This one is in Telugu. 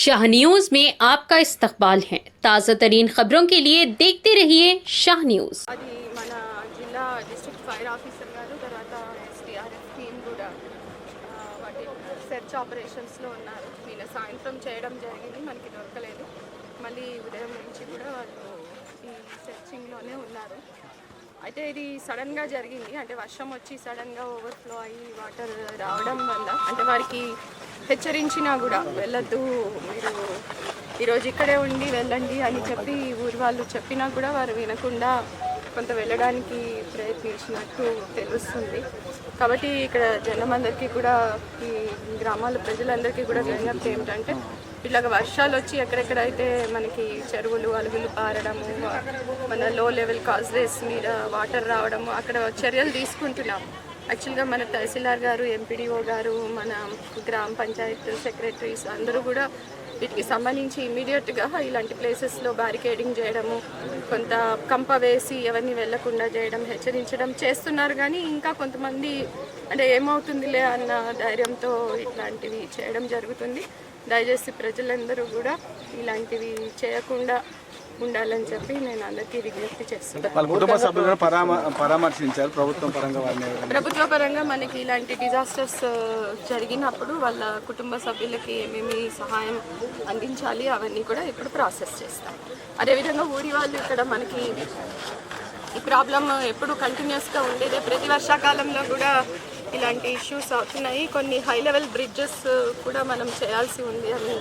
शाह न्यूज में आपका इस्तकबाल है। ताज़ा तरीन खबरों के लिए देखते रहिए शाह न्यूज। అది మన జిల్లా డిస్ట్రిక్ట్ ఫైర్ ఆఫీసర్ గారు తర్వాత ఎస్డీఆర్ఎఫ్ టీమ్ కూడా వాటి సెర్చ్ ఆపరేషన్స్లో ఉన్నారు. నిన్న సాయంత్రం చేయడం జరిగింది, మనకి దొరకలేదు. మళ్ళీ ఉదయం నుంచి కూడా వాళ్ళు ఈ సెర్చింగ్లోనే ఉన్నారు. అయితే ఇది సడన్గా జరిగింది, అంటే వర్షం వచ్చి సడన్గా ఓవర్ఫ్లో అయ్యి వాటర్ రావడం వల్ల అంటే వారికి హెచ్చరించినా కూడా వెళ్ళొద్దు, మీరు ఈరోజు ఇక్కడే ఉండి వెళ్ళండి అని చెప్పి ఊరి వాళ్ళు చెప్పినా కూడా వారు వినకుండా కొంత వెళ్ళడానికి ప్రయత్నించినట్టు తెలుస్తుంది. కాబట్టి ఇక్కడ జనమందరికీ కూడా ఈ గ్రామాల ప్రజలందరికీ కూడా విజ్ఞప్తి ఏమిటంటే ఇలాగ వర్షాలు వచ్చి ఎక్కడెక్కడైతే మనకి చెరువులు అలుగులు పారడము, మన లో లెవెల్ కాజ్వేస్ మీద వాటర్ రావడము అక్కడ చర్యలు తీసుకుంటున్నాం. యాక్చువల్గా మన తహసీల్దార్ గారు, ఎంపీడీఓ గారు, మన గ్రామ పంచాయత్ సెక్రటరీస్ అందరూ కూడా వీటికి సంబంధించి ఇమీడియట్గా ఇలాంటి ప్లేసెస్లో బ్యారికేడింగ్ చేయడము, కొంత కంప వేసి ఎవరిని వెళ్లకుండా చేయడం, హెచ్చరించడం చేస్తున్నారు. కానీ ఇంకా కొంతమంది అంటే ఏమవుతుందిలే అన్న ధైర్యంతో ఇట్లాంటివి చేయడం జరుగుతుంది. దయచేసి ప్రజలందరూ కూడా ఇలాంటివి చేయకుండా ఉండాలని చెప్పి నేను అందరికీ విజ్ఞప్తి చేస్తున్నాను. ప్రభుత్వ పరంగా మనకి ఇలాంటి డిజాస్టర్స్ జరిగినప్పుడు వాళ్ళ కుటుంబ సభ్యులకి ఏమేమి సహాయం అందించాలి అవన్నీ కూడా ఇప్పుడు ప్రాసెస్ చేస్తాం. అదేవిధంగా ఊరి వాళ్ళు ఇక్కడ మనకి ఈ ప్రాబ్లం ఎప్పుడు కంటిన్యూస్గా ఉండేదే, ప్రతి వర్షాకాలంలో కూడా ఇలాంటి ఇష్యూస్ అవుతున్నాయి. కొన్ని హై లెవెల్ బ్రిడ్జెస్ కూడా మనం చేయాల్సి ఉంది అని